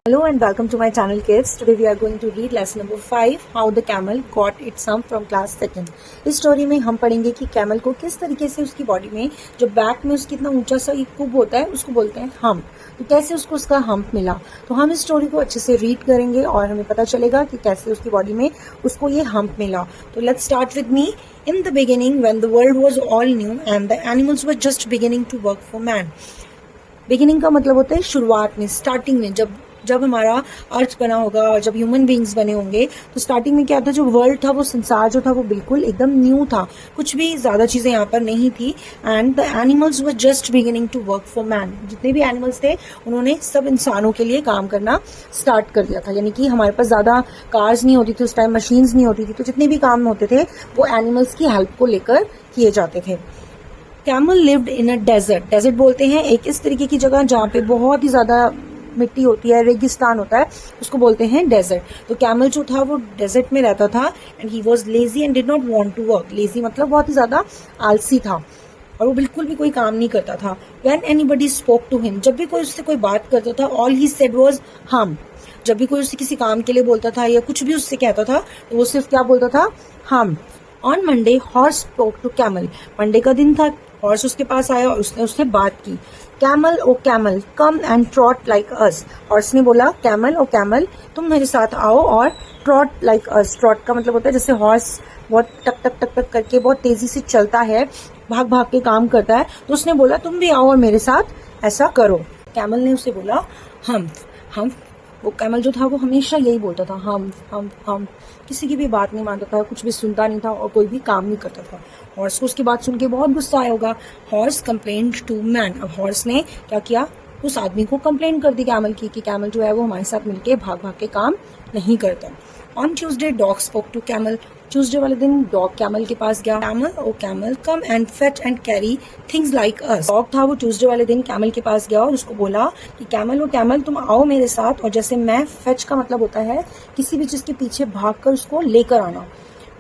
Hello and welcome to my channel kids. Today we are going to read lesson number 5 how the camel got its hump from class second. इस story में हम पढ़ेंगे कि camel को किस तरीके से उसकी बॉडी में जो बैक में उसकी इतना ऊंचा सा एक कुब होता है उसको बोलते हैं हम्प, तो कैसे उसको उसका हम्प मिला। तो हम इस स्टोरी को अच्छे से रीड करेंगे और हमें पता चलेगा कि कैसे उसकी बॉडी में उसको ये हम्प मिला। तो let's start with me. In the beginning when the world was all new and the animals were just beginning to work for man. Beginning का मतलब होता है शुरुआत में, स्टार्टिंग में, जब हमारा अर्थ बना होगा और जब ह्यूमन बींग्स बने होंगे तो स्टार्टिंग में क्या था, जो वर्ल्ड था, वो संसार जो था वो बिल्कुल एकदम न्यू था, कुछ भी ज्यादा चीजें यहाँ पर नहीं थी। And the animals were just beginning to work for man. जितने भी एनिमल्स थे उन्होंने सब इंसानों के लिए काम करना स्टार्ट कर दिया था। यानी कि हमारे पास ज्यादा कार्स नहीं होती थी उस टाइम, मशीन्स नहीं होती थी, तो जितने भी काम होते थे वो एनिमल्स की हेल्प को लेकर किए जाते थे। Camel lived in a desert. Desert बोलते हैं एक इस तरीके की जगह जहाँ पे बहुत ही ज्यादा मिट्टी होती है, रेगिस्तान होता है, उसको बोलते हैं डेजर्ट। तो कैमल जो था वो डेजर्ट में रहता था and he was lazy and did not want to work. Lazy मतलब बहुत ही ज्यादा आलसी था और वो बिल्कुल भी कोई काम नहीं करता था। When anybody spoke to him, जब भी कोई उससे कोई बात करता था, ऑल ही सेड वाज हम। जब भी कोई उससे किसी काम के लिए बोलता था या कुछ भी उससे कहता था तो वो सिर्फ क्या बोलता था, humph. On Monday horse spoke to camel. Monday का दिन था, हॉर्स उसके पास आया और उसने उससे बात की। Camel o camel come and trot like us. Horse ने बोला, कैमल ओ कैमल तुम मेरे साथ आओ और ट्रॉट लाइक अस। ट्रॉट का मतलब होता है जैसे हॉर्स बहुत टक टक टक टक करके बहुत तेजी से चलता है, भाग भाग के काम करता है, तो उसने बोला तुम भी आओ और मेरे साथ ऐसा करो। कैमल ने उसे बोला हम। वो कैमल जो था वो हमेशा यही बोलता था, हम। किसी की भी बात नहीं मानता था, कुछ भी सुनता नहीं था और कोई भी काम नहीं करता था। हॉर्स को उसकी बात सुन के बहुत गुस्सा आया होगा। Horse complaint to man. अब हॉर्स ने क्या किया, उस आदमी को कंप्लेंट कर दी कैमल की कि कैमल जो है वो हमारे साथ मिलके भाग भाग के काम नहीं करता। On Tuesday dog spoke to camel. Tuesday वाले दिन डॉग कैमल के पास गया। Camel o camel come and fetch and carry things like us. Dog था वो ट्यूसडे वाले दिन कैमल के पास गया और उसको बोला कि कैमल ओ कैमल तुम आओ मेरे साथ और जैसे मैं, फेच का मतलब होता है किसी भी चीज के पीछे भागकर उसको लेकर आना।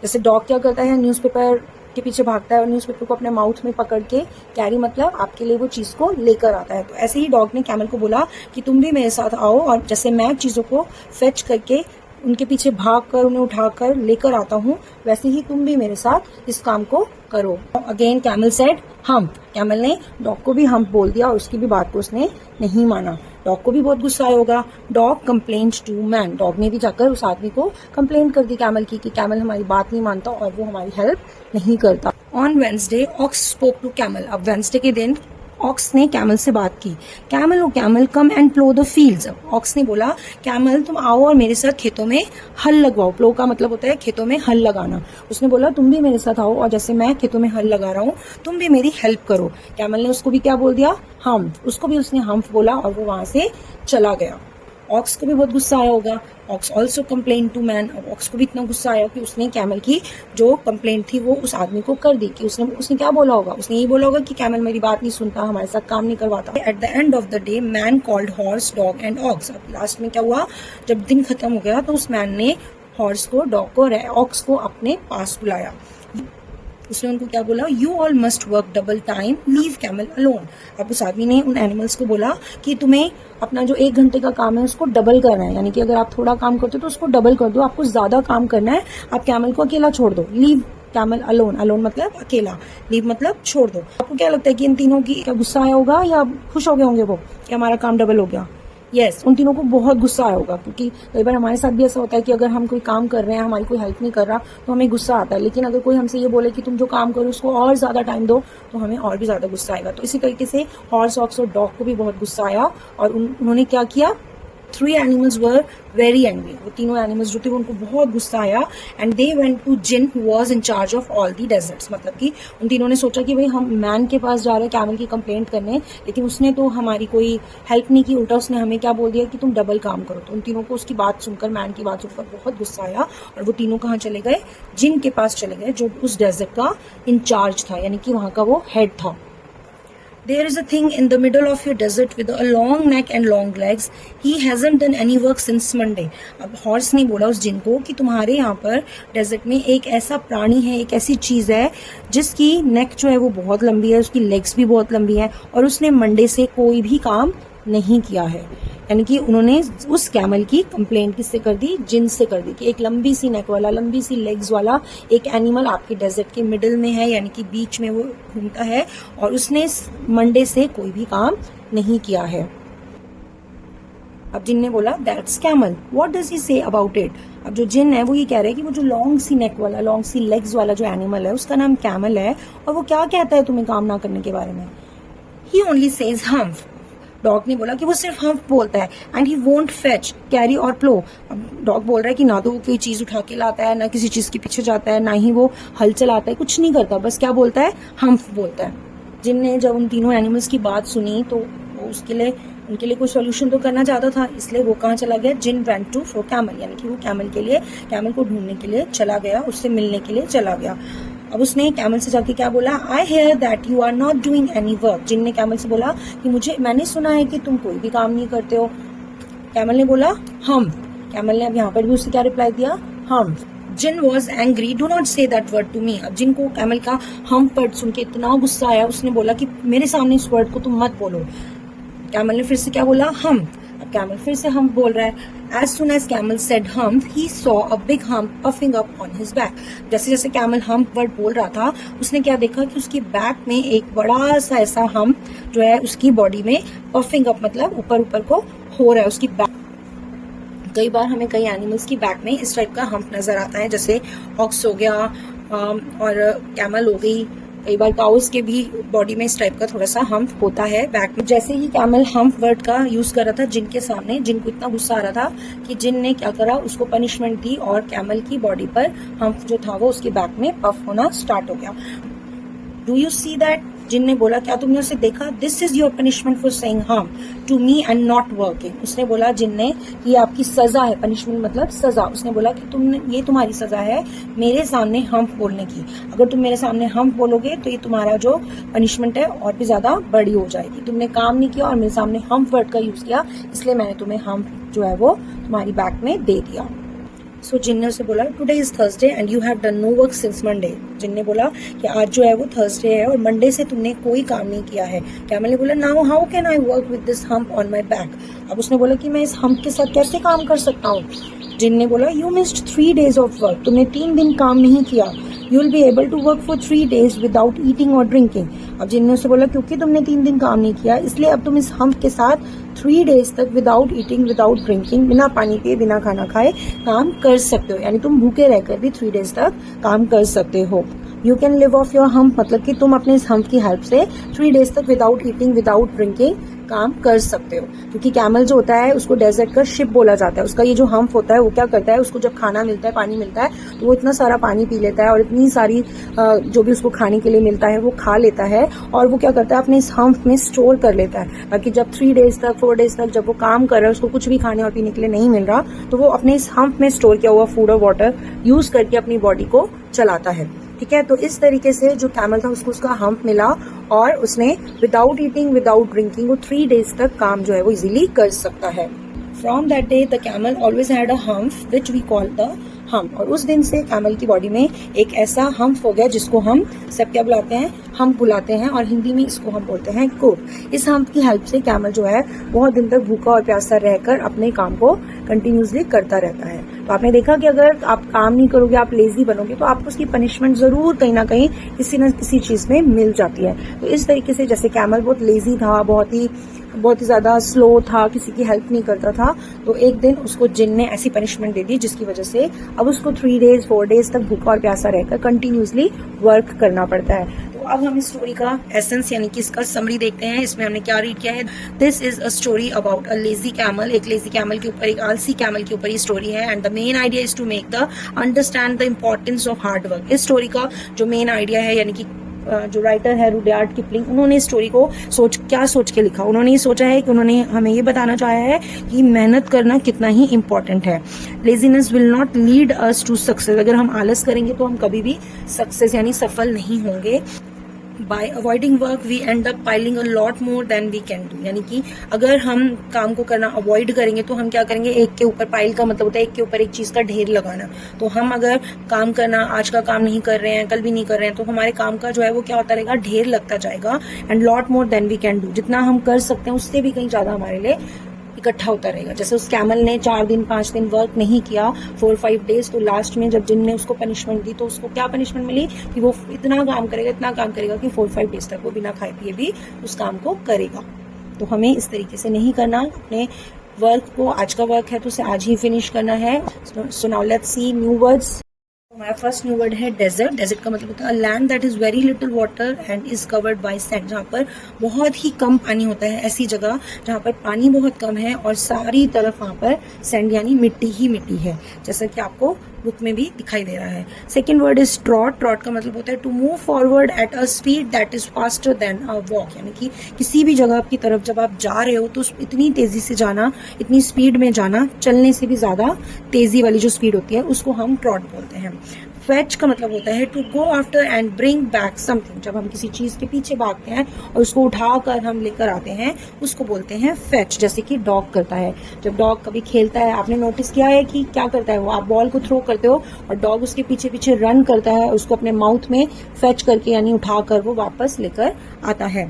जैसे डॉग क्या करता है, न्यूज़पेपर के पीछे भागता है और न्यूज़पेपर को अपने माउथ में पकड़ के, कैरी मतलब आपके लिए वो चीज को लेकर आता है। तो ऐसे ही डॉग ने कैमल को बोला कि तुम भी मेरे साथ आओ और जैसे मैं चीजों को फेच करके उनके पीछे भागकर उन्हें उठाकर लेकर आता हूँ, वैसे ही तुम भी मेरे साथ इस काम को करो। Again camel said hump. Camel ने डॉग को भी हम्प बोल दिया और उसकी भी बात को उसने नहीं माना। डॉग को भी बहुत गुस्सा आया होगा। Dog complaint to man. Dog ने भी जाकर उस आदमी को कंप्लेंट कर दी कैमल की कि कैमल हमारी बात नहीं मानता और वो हमारी हेल्प नहीं करता। On Wednesday ox spoke to camel. अब वेंसडे के दिन ऑक्स ने कैमल से बात की। Camel o camel come and plough the fields. Ox ने बोला, कैमल तुम आओ और मेरे साथ खेतों में हल लगवाओ। प्लो का मतलब होता है खेतों में हल लगाना। उसने बोला तुम भी मेरे साथ आओ और जैसे मैं खेतों में हल लगा रहा हूँ तुम भी मेरी हेल्प करो। कैमल ने उसको भी क्या बोल दिया, हम। उसको भी उसने हम्प बोला और वो वहां से चला गया। ऑक्स को भी बहुत गुस्सा आया होगा। Ox also complain to man. अब ऑक्स को भी इतना गुस्सा आया कि उसने कैमल की जो कंप्लेंट थी वो उस आदमी को कर दी। कि उसने क्या बोला होगा, उसने यही बोला होगा कि कैमल मेरी बात नहीं सुनता, हमारे साथ काम नहीं करवाता। At the end of the day man called horse, dog and ox. अब लास्ट में क्या हुआ, जब दिन खत्म हो गया तो उस मैन ने हॉर्स को, डॉग को, ऑक्स को अपने पास बुलाया। उसने उनको क्या बोला, you all must work double time, leave camel alone. अब उस आदमी ने उन एनिमल्स को बोला कि तुम्हें अपना जो 1 घंटे का काम है उसको डबल करना है। यानी कि अगर आप थोड़ा काम करते हो तो उसको डबल कर दो, आपको ज्यादा काम करना है, आप कैमल को अकेला छोड़ दो। Leave camel alone. अलोन मतलब अकेला, लीव मतलब छोड़ दो। आपको क्या लगता है कि इन तीनों की क्या गुस्सा आया होगा या खुश हो गए होंगे वो कि हमारा काम डबल हो गया? यस, उन तीनों को बहुत गुस्सा आया होगा क्योंकि कई बार हमारे साथ भी ऐसा होता है कि अगर हम कोई काम कर रहे हैं, हमारी कोई हेल्प नहीं कर रहा तो हमें गुस्सा आता है। लेकिन अगर कोई हमसे ये बोले कि तुम जो काम करो उसको और ज्यादा टाइम दो तो हमें और भी ज्यादा गुस्सा आएगा। तो इसी तरीके से हॉर्स, ऑक्स और डॉग को भी बहुत गुस्सा आया और उन्होंने क्या किया, 3 एनिमल्स वर वेरी एंग्री। वो तीनों एनिमल्स जो थे उनको बहुत गुस्सा आया and they went to djinn who was in charge of all the deserts. मतलब कि उन तीनों ने सोचा कि भाई हम मैन के पास जा रहे हैं कैमल की कंप्लेंट करने, लेकिन उसने तो हमारी कोई हेल्प नहीं की, उल्टा उसने हमें क्या बोल दिया कि तुम डबल काम करो। तो उन तीनों को उसकी बात सुनकर, मैन की बात सुनकर बहुत गुस्सा आया और वो तीनों कहाँ चले गए, जिन के पास चले गए जो उस डेजर्ट का इंचार्ज था, यानी कि वहां का वो हेड था। There is a thing in the middle of your desert with a long neck and long legs. He hasn't done any work since Monday. अब हॉर्स ने बोला उस जिन को कि तुम्हारे यहाँ पर डेजर्ट में एक ऐसा प्राणी है, एक ऐसी चीज है जिसकी नेक जो है वो बहुत लंबी है, उसकी लेग्स भी बहुत लंबी है और उसने मंडे से कोई भी काम नहीं किया है। यानी कि उन्होंने उस कैमल की कंप्लेंट किससे कर दी, जिन से कर दी कि एक लंबी सी नेक वाला, लंबी सी लेग्स वाला एक एनिमल आपके डेजर्ट के मिडिल में है, यानी कि बीच में वो घूमता है और उसने मंडे से कोई भी काम नहीं किया है। अब जिन ने बोला that's camel, what does he say about it. अब जो जिन है वो ये कह रहे हैं कि वो जो लॉन्ग सी नेक वाला, लॉन्ग सी लेग्स वाला जो एनिमल है उसका नाम कैमल है और वो क्या कहता है तुम्हें काम ना करने के बारे में। ही ओनली सेज हम्फ। डॉग ने बोला कि वो सिर्फ हम्फ बोलता है and he won't fetch, carry और प्लो। अब डॉग बोल रहा है कि ना तो वो कोई चीज उठा के लाता है, ना किसी चीज के पीछे जाता है, ना ही वो हल चलाता है, कुछ नहीं करता, बस क्या बोलता है, हम्फ बोलता है। जिन ने जब उन तीनों एनिमल्स की बात सुनी तो वो उनके लिए कोई सॉल्यूशन तो करना चाहता था, इसलिए वो कहाँ चला गया, जिन वेंट टू फॉर कैमल, यानी कि वो कैमल को ढूंढने के लिए चला गया, उससे मिलने के लिए चला गया। अब उसने कैमल से जाके क्या बोला, I hear that you are not doing any work. Jinn ने कैमल से बोला कि मैंने सुना है कि तुम कोई भी काम नहीं करते हो। कैमल ने बोला हम। कैमल ने अब यहाँ पर भी उससे क्या रिप्लाई दिया, hmm. Jinn was angry, do not say that word to me. अब जिन को कैमल का हम वर्ड सुन के इतना गुस्सा आया, उसने बोला कि मेरे सामने इस वर्ड को तुम मत बोलो। कैमल ने फिर से क्या बोला, हम। अब कैमल फिर से हम बोल रहा है। As soon as Camel said hump, he saw a big hump puffing up on his back. जैसे जैसे कैमल hump वर्ड बोल रहा था, उसने क्या देखा कि उसकी बैक में एक बड़ा सा ऐसा hump जो है उसकी बॉडी में puffing up मतलब ऊपर ऊपर को हो रहा है उसकी बैक। कई बार हमें कई एनिमल्स की बैक में इस टाइप का हम्प नजर आता है, जैसे ऑक्स हो गया और कैमल हो गई। कई बार काउस के भी बॉडी में इस टाइप का थोड़ा सा हम्प होता है बैक में। जैसे ही कैमल हम्प वर्ड का यूज कर रहा था जिन के सामने, जिन को इतना गुस्सा आ रहा था कि जिन ने क्या करा, उसको पनिशमेंट दी और कैमल की बॉडी पर हम्प जो था वो उसकी बैक में पफ होना स्टार्ट हो गया। Do you see that, djinn ने बोला क्या तुमने उसे देखा, this is your punishment for saying harm to me and not working. उसने बोला जिन ने कि आपकी सजा है, पनिशमेंट मतलब सजा। उसने बोला कि तुमने, ये तुम्हारी सजा है मेरे सामने हम्प बोलने की। अगर तुम मेरे सामने हम्प बोलोगे तो ये तुम्हारा जो पनिशमेंट है और भी ज्यादा बड़ी हो जाएगी। तुमने काम नहीं किया और मेरे सामने हम्प वर्ड का यूज किया, इसलिए मैंने तुम्हें हम्प जो है वो तुम्हारी बैक में दे दिया। सो जिन ने उसे बोला today is Thursday and you have done no work since Monday. Jinn ने बोला कि आज जो है वो थर्सडे है और मंडे से तुमने कोई काम नहीं किया है। कैमल ने बोला now how can I work with this hump on my back. अब उसने बोला कि मैं इस हम्प के साथ कैसे काम कर सकता हूँ। जिन ने बोला you missed 3 days of work, तुमने 3 दिन काम नहीं किया। You will be able to work for 3 days without eating और ड्रिंकिंग। अब जिन ने उसे बोला क्योंकि तुमने 3 दिन काम नहीं किया इसलिए अब तुम इस हम्प के साथ 3 days तक विदाउट ईटिंग, विदाउट ड्रिंकिंग, बिना पानी पिए, बिना खाना खाए काम कर सकते हो, यानी तुम भूखे रहकर भी 3 days तक काम कर सकते हो। You can live of your hump, मतलब कि तुम अपने इस हम्प की हेल्प से 3 days तक विदाउट ईटिंग, विदाउट ड्रिंकिंग काम कर सकते हो। क्योंकि कैमल जो होता है उसको डेजर्ट का शिप बोला जाता है। उसका ये जो हम्प होता है वो क्या करता है, उसको जब खाना मिलता है, पानी मिलता है, तो वो इतना सारा पानी पी लेता है और इतनी सारी जो भी उसको खाने के लिए मिलता है वो खा लेता है और वो क्या करता है अपने इस हम्प में स्टोर कर लेता है, ताकि जब 3 days तक, 4 days तक जब वो काम कर रहा है, उसको कुछ भी खाने और पीने के लिए नहीं मिल रहा, तो वो अपने इस हम्प में स्टोर किया हुआ फूड और वाटर यूज करके अपनी बॉडी को चलाता है। ठीक है, तो इस तरीके से जो कैमल था उसको उसका हम्प मिला और उसने विदाउट ईटिंग, विदाउट ड्रिंकिंग वो 3 days तक काम जो है वो इजीली कर सकता है। From that day the camel always had a hump which we call the hump. और उस दिन से कैमल की बॉडी में एक ऐसा हम्प हो गया जिसको हम सब क्या बुलाते हैं, हम्प बुलाते हैं और हिंदी में इसको हम बोलते हैं कोट। इस हम्प की हेल्प से कैमल जो है बहुत दिन तक भूखा और प्यासा रहकर अपने काम को कंटिन्यूसली करता रहता है। तो आपने देखा कि अगर आप काम नहीं करोगे, आप लेजी बनोगे, तो आपको उसकी पनिशमेंट जरूर कहीं ना कहीं किसी न किसी चीज में मिल जाती है। तो इस तरीके से जैसे कैमल बहुत लेजी था, बहुत ही ज्यादा स्लो था, किसी की हेल्प नहीं करता था, तो एक दिन उसको जिन ने ऐसी पनिशमेंट दे दी जिसकी वजह से अब उसको 3 days, 4 days तक भूखा और प्यासा रहकर कंटिन्यूसली वर्क करना पड़ता है। तो अब हम इस स्टोरी का एसेंस यानी कि इसका समरी देखते हैं। इसमें हमने क्या रीड किया है, this is a story about a lazy camel. एक लेजी कैमल के ऊपर, एक आलसी कैमल के ऊपर ये स्टोरी है and the main idea is to make the understand the importance of hard work. इस स्टोरी का जो मेन आइडिया है, यानी कि जो राइटर है रुडयार्ड किपलिंग, उन्होंने इस स्टोरी को क्या सोच के लिखा, उन्होंने ये सोचा है कि उन्होंने हमें ये बताना चाहा है कि मेहनत करना कितना ही इम्पोर्टेंट है। Laziness will not lead us to success. अगर हम आलस करेंगे तो हम कभी भी सक्सेस यानी सफल नहीं होंगे। By avoiding work we end up piling a lot more than we can do. यानी कि अगर हम काम को करना अवॉइड करेंगे तो हम क्या करेंगे, एक के ऊपर, पाइल का मतलब होता है एक के ऊपर एक चीज का ढेर लगाना। तो हम अगर काम करना, आज का काम नहीं कर रहे हैं, कल भी नहीं कर रहे हैं, तो हमारे काम का जो है वो क्या होता रहेगा, ढेर लगता जाएगा। And lot more than we can do, जितना हम कर सकते हैं उससे भी कहीं ज्यादा हमारे लिए इकट्ठा होता रहेगा। जैसे उस कैमल ने 4 दिन 5 दिन वर्क नहीं किया, 4-5 डेज, तो लास्ट में जब जिन ने उसको पनिशमेंट दी तो उसको क्या पनिशमेंट मिली कि वो इतना काम करेगा कि 4-5 डेज तक वो बिना खाए पिए भी उस काम को करेगा। तो हमें इस तरीके से नहीं करना, अपने वर्क को, आज का वर्क है तो उसे आज ही फिनिश करना है। So now let's see new words. हमारा फर्स्ट न्यू वर्ड है डेजर्ट। डेजर्ट का मतलब होता है land that is very little water and is covered by sand, जहाँ पर बहुत ही कम पानी होता है। ऐसी जगह जहाँ पर पानी बहुत कम है और सारी तरफ वहाँ पर सैंड यानी मिट्टी ही मिट्टी है, जैसा कि आपको बुक में भी दिखाई दे रहा है। Second word is trot. Trot का मतलब होता है to move forward at a speed that is faster than a walk, यानी कि किसी भी जगह की तरफ जब आप जा रहे हो तो इतनी तेजी से जाना, इतनी स्पीड में जाना, चलने से भी ज्यादा तेजी वाली जो स्पीड होती है उसको हम ट्रॉट बोलते हैं। फेच का मतलब होता है to go after and bring back something, जब हम किसी चीज के पीछे भागते हैं और उसको उठाकर हम लेकर आते हैं उसको बोलते हैं फेच, जैसे कि डॉग करता है। जब डॉग कभी खेलता है, आपने नोटिस किया है कि क्या करता है वो, आप बॉल को थ्रो करते हो और डॉग उसके पीछे पीछे रन करता है, उसको अपने माउथ में फेच करके यानी उठाकर वो वापस लेकर आता है।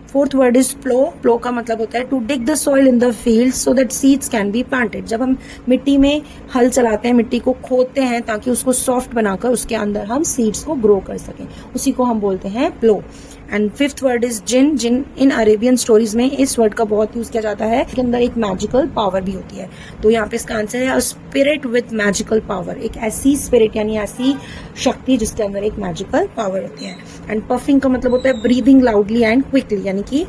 Fourth word is plough. Plough का मतलब होता है to dig the soil in the field so that seeds can be planted, जब हम मिट्टी में हल चलाते हैं, मिट्टी को खोदते हैं ताकि उसको सॉफ्ट बनाकर उसके अंदर हम सीड्स को ग्रो कर सकें, उसी को हम बोलते हैं plough. And fifth word is jinn. Jinn in Arabian stories में इस वर्ड का बहुत यूज किया जाता है, इसके अंदर एक मैजिकल पावर भी होती है। तो यहाँ पे इसका आंसर है a spirit with magical power, एक ऐसी स्पिरिट यानी ऐसी शक्ति जिसके अंदर एक मैजिकल पावर होती है। एंड पफिंग का मतलब होता है ब्रीदिंग लाउडली एंड क्विकली, यानी कि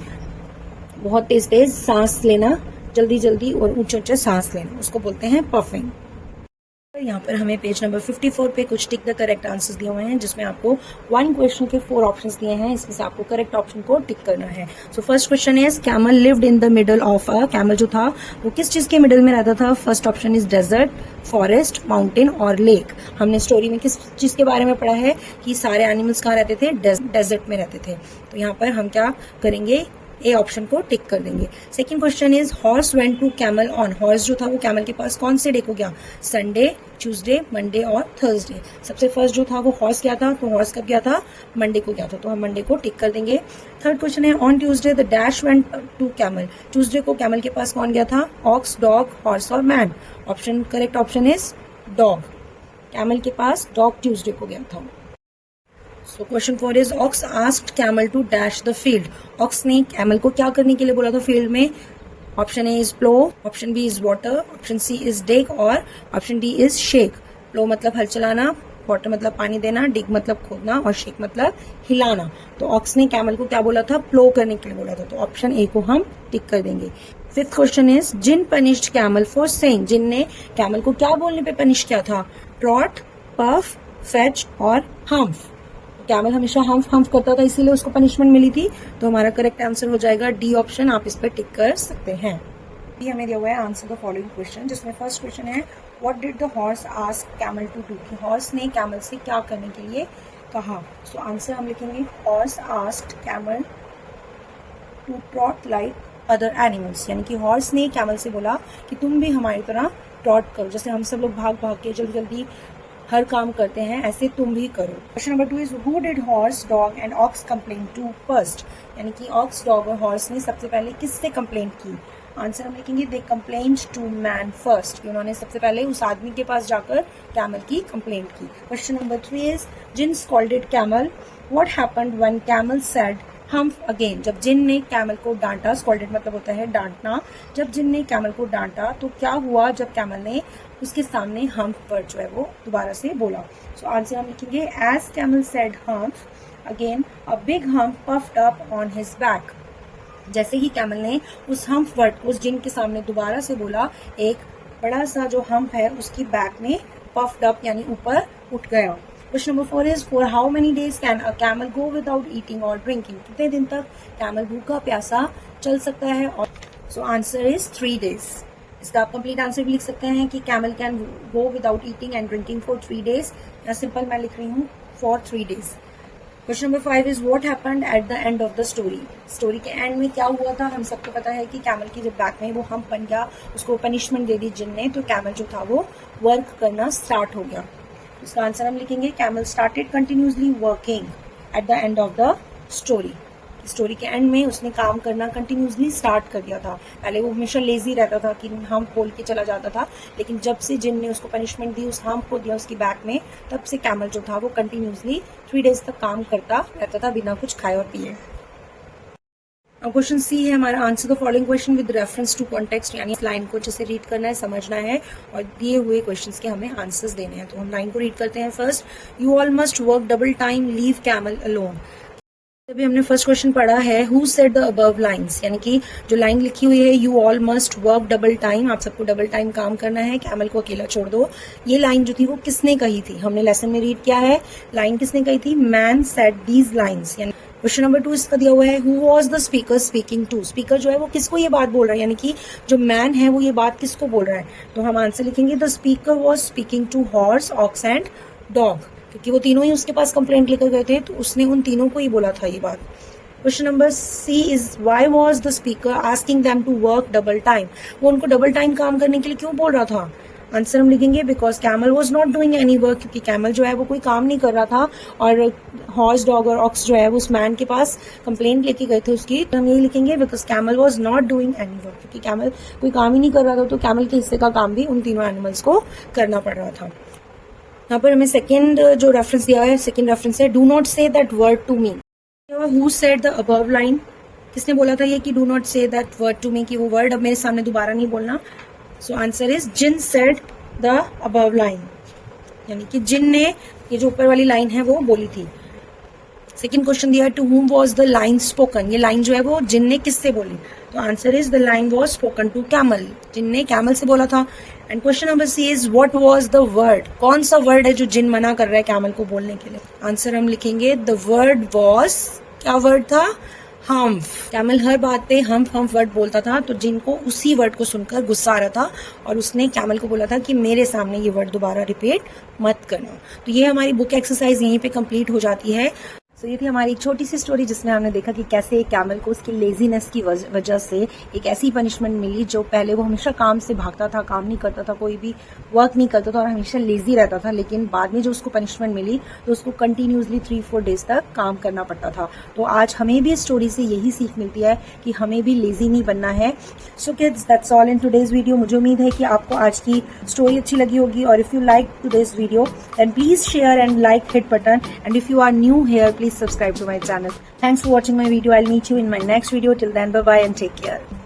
बहुत तेज तेज सांस लेना, जल्दी जल्दी और ऊंचे ऊंचे सांस लेना, उसको बोलते हैं पफिंग। यहाँ पर हमें पेज नंबर 54 पे कुछ टिक द करेक्ट आंसर्स दिए हुए हैं, जिसमें आपको 1 क्वेश्चन के 4 ऑप्शंस दिए हैं, इसमें से आपको करेक्ट ऑप्शन को टिक करना है। So first question is camel lived in the middle of a. Camel जो था वो किस चीज के मिडल में रहता था? First option is desert, forest, mountain और लेक। हमने स्टोरी में किस चीज के बारे में पढ़ा है कि सारे एनिमल्स कहाँ रहते थे? डेजर्ट में रहते थे। तो यहाँ पर हम क्या करेंगे? ए ऑप्शन को टिक कर देंगे। Second question is horse went to camel on. Horse जो था वो कैमल के पास कौन से डे को गया? संडे, ट्यूसडे, मंडे और थर्सडे। सबसे फर्स्ट जो था वो हॉर्स गया था, तो हॉर्स कब गया था? मंडे को गया था, तो हम मंडे को टिक कर देंगे। थर्ड क्वेश्चन है on Tuesday the dash went to camel. Tuesday को कैमल के पास कौन गया था? ऑक्स, डॉग, हॉर्स और man. Option correct option is dog. Camel के पास डॉग ट्यूसडे को गया था। So question 4 is ox asked camel to dash the field. Ox ने कैमल को क्या करने के लिए बोला था फील्ड में? Option A is plough, option B is water, option C is डिग और ऑप्शन डी इज शेक। प्लो मतलब हल चलाना, वाटर मतलब पानी देना, डिग मतलब खोदना और शेक मतलब हिलाना। तो ऑक्स ने कैमल को क्या बोला था? प्लो करने के लिए बोला था, तो ऑप्शन ए को हम टिक कर देंगे। Fifth question is jinn punished camel for saying. Jinn ने कैमल को क्या बोलने पे पनिश किया था? ट्रॉट, पफ, फेच और हम्फ। कैमल हमेशा हम्फ करता था, इसीलिए उसको पनिशमेंट मिली थी, तो हमारा करेक्ट आंसर हो जाएगा डी ऑप्शन। आप इस पर टिक कर सकते हैं। ये हमें दिया हुआ है आंसर द फॉलोइंग क्वेश्चन, जिसमें फर्स्ट क्वेश्चन है what did the horse ask camel to do. कि हॉर्स ने कैमल से क्या करने के लिए कहा? सो आंसर हम लिखेंगे horse asked camel to trot like other animals, यानी कि हॉर्स ने कैमल से बोला कि तुम भी हमारी तरह ट्रॉट करो, जैसे हम सब लोग भाग भाग के जल्दी जल्दी हर काम करते हैं, ऐसे तुम भी करो। Question number 2 is who did horse, dog and ox complain to first. यानी कि ऑक्स, डॉग और हॉर्स ने सबसे पहले किससे कंप्लेंट की? आंसर हम लिखेंगे दे कंप्लेन्ड टू मैन फर्स्ट, कि उन्होंने सबसे पहले उस आदमी के पास जाकर कैमल की कंप्लेंट की। Question number 3 is djinn scolded camel, what happened when camel said humph again. जब जिन ने कैमल को डांटा, स्कॉल्डेड मतलब होता है डांटना, जब जिन ने कैमल को डांटा तो क्या हुआ जब कैमल ने उसके सामने हम्फ वर्ड जो है वो दोबारा से बोला? सो आंसर हम लिखेंगे as camel said humph again a big hump puffed up on his back. जैसे ही कैमल ने उस हम्फ वर्ड को उस जिन के सामने दोबारा से बोला, एक बड़ा सा जो हम्फ है उसकी बैक में पफ्ड अप यानी ऊपर उठ गया। Question number 4 is for how many days can a camel go without eating और ड्रिंकिंग। कितने दिन तक कैमल भूखा प्यासा चल सकता है? और सो आंसर इज 3 डेज। इसका आप कंप्लीट आंसर भी लिख सकते हैं कि camel can go without eating and drinking for 3 days, या सिंपल मैं लिख रही हूँ for 3 days. Question number 5 is what happened at the end of the story. Story के एंड में क्या हुआ था? हम सबको पता है कि कैमल की जब बैक में वो हम्प बन गया, उसको पनिशमेंट दे दी जिन ने, तो कैमल जो था वो वर्क करना स्टार्ट हो गया। इसका आंसर हम लिखेंगे camel started continuously working at the end of the story. Story के एंड में उसने काम करना कंटिन्यूसली स्टार्ट कर दिया था। पहले वो हमेशा लेजी रहता था कि हम बोल के चला जाता था, लेकिन जब से जिन ने उसको पनिशमेंट दी, उस हार्म को दिया उसकी बैक में, तब से कैमल जो था वो कंटिन्यूसली 3 डेज तक काम करता रहता था बिना कुछ खाए और पिए। अब क्वेश्चन सी है हमारा, answer the following question with reference to context, यानी इस लाइन को जैसे रीड करना है, समझना है और दिए हुए क्वेश्चंस के हमें आंसर्स देने हैं। तो हम लाइन को रीड करते हैं। First, you all must work double time, leave camel alone. अभी हमने फर्स्ट क्वेश्चन पढ़ा है, who said the above lines, यानी कि जो लाइन लिखी हुई है you all must work double time, आप सबको डबल टाइम काम करना है, कैमल को अकेला छोड़ दो। ये लाइन जो थी वो किसने कही थी, हमने लेसन में रीड किया है। लाइन किसने कही थी, मैन सेड दीज लाइन्स। यानी क्वेश्चन नंबर 2 इसका दिया हुआ है, who was the speaker speaking to. Speaker जो है वो किसको ये बात बोल रहा है, यानी कि जो मैन है वो ये बात किसको बोल रहा है। तो हम आंसर लिखेंगे, the speaker was speaking to horse, ox and dog, क्योंकि वो तीनों ही उसके पास कंप्लेंट लेकर गए थे, तो उसने उन तीनों को ही बोला था ये बात। Question number C is, why was the speaker asking them to work double time. वो उनको डबल टाइम काम करने के लिए क्यों बोल रहा था। आंसर हम लिखेंगे, because camel was not doing any work, क्योंकि कैमल जो है वो कोई काम नहीं कर रहा था और हॉर्स, डॉग और ऑक्स जो है वो उस मैन के पास कंप्लेंट लेके गए थे उसकी। तो हम यही लिखेंगे, because camel was not doing any work, क्योंकि कैमल कोई काम ही नहीं कर रहा था, तो कैमल के हिस्से का काम भी उन तीनों एनिमल्स को करना पड़ रहा था। यहाँ पर हमें सेकेंड जो रेफरेंस दिया है, सेकेंड रेफरेंस है, do not say that word to me. Who said the above line, किसने बोला था ये कि do not say that word to me, कि वो वर्ड अब मेरे सामने दोबारा नहीं बोलना। So answer is, jinn said the above line, यानी कि जिन ने ये जो ऊपर वाली लाइन है वो बोली थी। सेकेंड क्वेश्चन दिया, to whom was the line spoken. ये लाइन जो है वो जिन ने किससे बोली, तो answer is, the line was spoken to camel, jinn ने कैमल से बोला था। And question number C is, what was the word, कौन सा वर्ड है जो जिन मना कर रहा है कैमल को बोलने के लिए। आंसर हम लिखेंगे, द वर्ड वाज, क्या वर्ड था, हम्फ। कैमल हर बात पे हम्फ वर्ड बोलता था, तो जिन को उसी वर्ड को सुनकर गुस्सा आ रहा था और उसने कैमल को बोला था कि मेरे सामने ये वर्ड दोबारा रिपीट मत करना। तो ये हमारी बुक एक्सरसाइज यहीं पे कंप्लीट हो जाती है। तो ये थी हमारी एक छोटी सी स्टोरी जिसमें हमने देखा कि कैसे कैमल को उसकी लेजीनेस की वजह से एक ऐसी पनिशमेंट मिली, जो पहले वो हमेशा काम से भागता था, काम नहीं करता था, कोई भी वर्क नहीं करता था और हमेशा लेजी रहता था, लेकिन बाद में जो उसको पनिशमेंट मिली तो उसको कंटिन्यूसली 3-4 डेज तक काम करना पड़ता था। तो आज हमें भी इस स्टोरी से यही सीख मिलती है कि हमें भी लेजी नहीं बनना है। So kids, that's all in today's video. मुझे उम्मीद है कि आपको आज की स्टोरी अच्छी लगी होगी, और if you like today's video then please share and like hit button, and if you are new here, please subscribe to my channel. Thanks for watching my video. I'll meet you in my next video. Till then, bye bye and take care.